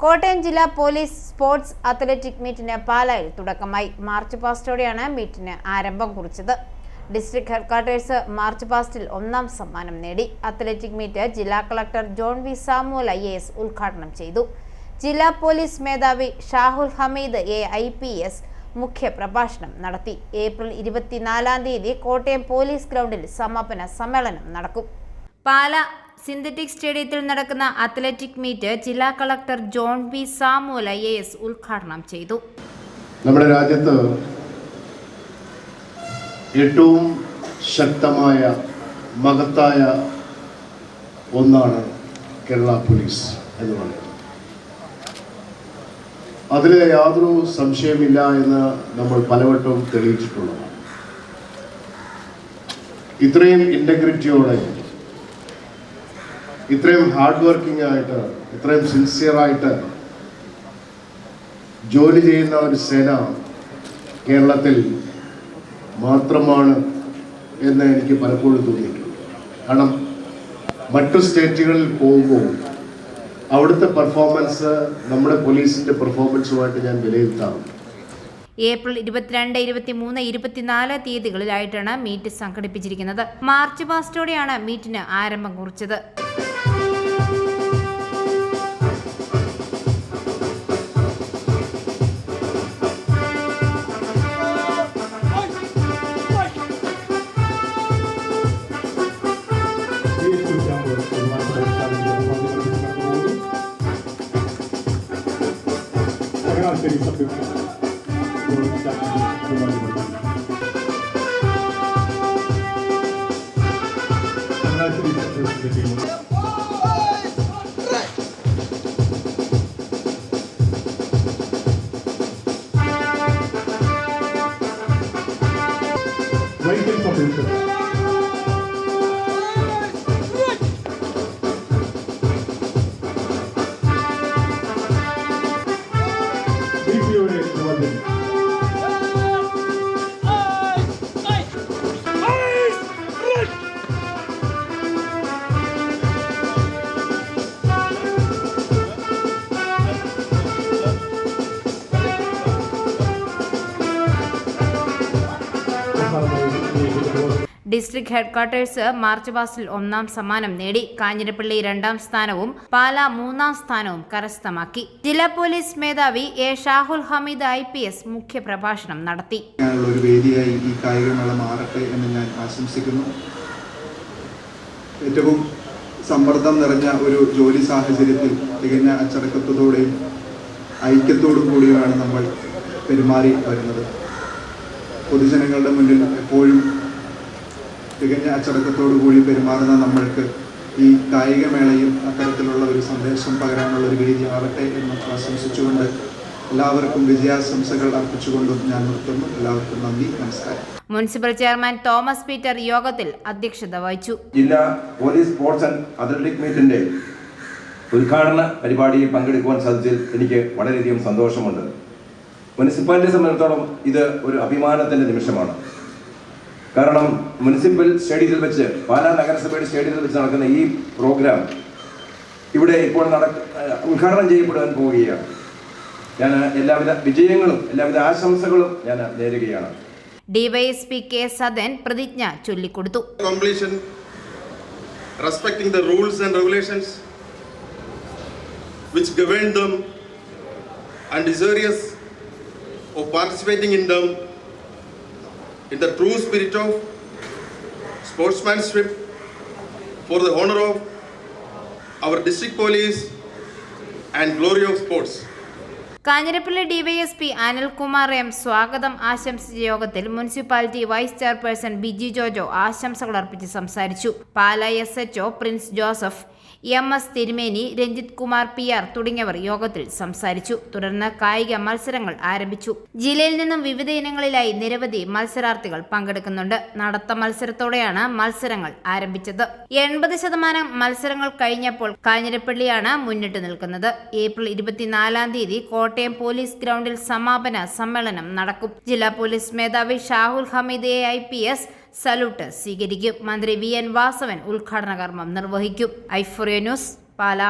കോട്ടയം ജില്ലാ police sports athletic മീറ്റിന് പാലായിൽ തുടക്കമായി. മാർച്ച് പാസ്റ്റോടെയാണ് മീറ്റിന് ആരംഭം കുറിച്ചത്. ഡിസ്ട്രിക്ട് ഹെഡ്ക്വാർട്ടേഴ്സ് മാർച്ച് പാസ്റ്റിൽ ഒന്നാം സമ്മാനം നേടി. അത്ലറ്റിക് മീറ്റ് ജില്ലാ collector John V Samuel IAS ഉദ്ഘാടനം ചെയ്തു. ജില്ലാ പോലീസ് മേധാവി ഷാഹുൽ ഹമീദ് AIPS മുഖ്യ പ്രഭാഷണം നടത്തി. ഏപ്രിൽ 24 കോട്ടയം പോലീസ് ഗ്രൗണ്ടിൽ സമാപന സമ്മേളനം നടക്കും. പാല സിന്തറ്റിക് സ്റ്റേഡിയത്തിൽ നടക്കുന്ന അത്ലറ്റിക് മീറ്റ് ജില്ലാ collector John V Samuel IAS ഉദ്ഘാടനം ചെയ്തു. നമ്മുടെ രാജ്യത്ത് ഏറ്റവും ശക്തമായ മഹത്തായ ഒന്നാണ് കേരള പോലീസ് എന്ന് പറയുന്നത്. അതിൽ യാതൊരു സംശയമില്ല എന്ന് നമ്മൾ പലവട്ടവും തെളിയിച്ചിട്ടുള്ളതാണ്. ഇത്രയും ഇൻറ്റഗ്രിറ്റിയോടെ, ഇത്രയും ഹാർഡ് വർക്കിംഗ് ആയിട്ട്, ഇത്രയും സിൻസിയറായിട്ട് ജോലി ചെയ്യുന്ന ഒരു സേന കേരളത്തിൽ മാത്രമാണ് എന്ന് എനിക്ക് പലപ്പോഴും തോന്നിയിട്ടുണ്ട്. കാരണം മറ്റു സ്റ്റേറ്റുകളിൽ പോകുമ്പോൾ അവിടുത്തെ പെർഫോമൻസ് നമ്മുടെ പോലീസിന്റെ പെർഫോമൻസുമായിട്ട് ഞാൻ വിലയിരുത്താറുണ്ട്. ഏപ്രിൽ 22, 23, 24 തീയതികളിലായിട്ടാണ് മീറ്റ് സംഘടിപ്പിച്ചിരിക്കുന്നത്. മാർച്ച് പാസ്റ്റോടെയാണ് മീറ്റിന് ആരംഭം കുറിച്ചത്. ഡിസ്ട്രിക്ട് ഹെഡ്ക്വാർട്ടേഴ്സ് മാർച്ച് പാസ്റ്റിൽ ഒന്നാം സമ്മാനം നേടി. കാഞ്ഞിരപ്പള്ളി 2ാം സ്ഥാനവും പാല 3ാം സ്ഥാനവും കരസ്ഥമാക്കി. ജില്ലാ പോലീസ് മേധാവി ഷാഹുൽ ഹമീദ് IPS മുഖ്യ പ്രഭാഷണം നടത്തി. ഒരു വേദിയായി ഈ കായികമേള മാറട്ടെ എന്ന് ഞാൻ ആശംസിക്കുന്നു. ഏറ്റവും സമ്മർദ്ദം നിറഞ്ഞ ഒരു ജോലി സാഹചര്യത്തിൽ തികഞ്ഞ അച്ചടക്കത്തോടെയും ഐക്യത്തോടു കൂടിയാണ് നമ്മൾ പെരുമാറി വരുന്നത്. പൊതുജനങ്ങളുടെ മുന്നിൽ എപ്പോഴും തികഞ്ഞ അച്ചടക്കത്തോടു കൂടി പെരുമാറുന്ന നമ്മൾക്ക് ഈ കായികമേളയും അത്തരത്തിലുള്ള ഒരു സന്ദേശം പകരാനുള്ള ഒരു വേദിയാവട്ടെ എന്ന് ആശംസിച്ചുകൊണ്ട് എല്ലാവർക്കും വിജയാശംസകൾ അർപ്പിച്ചുകൊണ്ടും ഞാൻ നിർത്തുന്നു. എല്ലാവർക്കും നന്ദി, നമസ്കാരം. മുനിസിപ്പൽ ചെയർമാൻ തോമസ് പീറ്റർ യോഗത്തിൽ അധ്യക്ഷത വഹിച്ചു. ജില്ലാ പോലീസ് സ്പോർട്സ് ആൻഡ് അത്ലറ്റിക് മീറ്റിന്റെ ഉദ്ഘാടന പരിപാടിയിൽ പങ്കെടുക്കുവാൻ സാധിച്ചതിൽ എനിക്ക് വളരെയധികം സന്തോഷമുണ്ട്. മുനിസിപ്പാലിറ്റിയെ സംബന്ധിച്ചിടത്തോളം ഇത് ഒരു അഭിമാനത്തിന്റെ നിമിഷമാണ്. കാരണം മുനിസിപ്പൽ സ്റ്റേഡിയത്തിൽ വെച്ച്, പാലാ നഗരസഭയുടെ സ്റ്റേഡിയത്തിൽ വെച്ച് നടക്കുന്ന ഈ പ്രോഗ്രാം ഇവിടെ ഇപ്പോൾ ഉദ്ഘാടനം ചെയ്യപ്പെടാൻ പോവുകയാണ്. ഞാൻ എല്ലാവിധ വിജയങ്ങളും എല്ലാവിധ ആശംസകളും ഞാൻ നേരുകയാണ്. DYSP K. സദൻ പ്രതിജ്ഞ ചൊല്ലിക്കൊടുത്തു. Completion, respecting the rules and regulations which govern them and desirous of participating in them in the true spirit of sportsmanship for the honor of our district police and glory of sports. Kanjirappally DYSP Anilkumar M. സ്വാഗതം ആശംസിച്ച യോഗത്തിൽ municipality vice chairperson Biji Jojo ആശംസകൾ അർപ്പിച്ച് സംസാരിച്ചു. Pala SHO Prince Joseph, MS Thirumeni, Ranjith Kumar PR തുടങ്ങിയവർ യോഗത്തിൽ സംസാരിച്ചു. തുടർന്ന് കായിക മത്സരങ്ങൾ ആരംഭിച്ചു. ജില്ലയിൽ നിന്നും വിവിധ ഇനങ്ങളിലായി നിരവധി മത്സരാർത്ഥികൾ പങ്കെടുക്കുന്നുണ്ട്. നടത്ത മത്സരത്തോടെയാണ് മത്സരങ്ങൾ ആരംഭിച്ചത്. 80% മത്സരങ്ങൾ കഴിഞ്ഞപ്പോൾ കാഞ്ഞിരപ്പള്ളിയാണ് മുന്നിട്ട് നിൽക്കുന്നത്. ഏപ്രിൽ 24 കോട്ടയം പോലീസ് ഗ്രൗണ്ടിൽ സമാപന സമ്മേളനം നടക്കും. ജില്ലാ പോലീസ് മേധാവി ഷാഹുൽ ഹമീദ് AIPS സല്യൂട്ട് സ്വീകരിക്കും. മന്ത്രി VN വാസവൻ ഉദ്ഘാടന കർമ്മം നിർവഹിക്കും. ഐഫോറിയ ന്യൂസ്, പാലാ.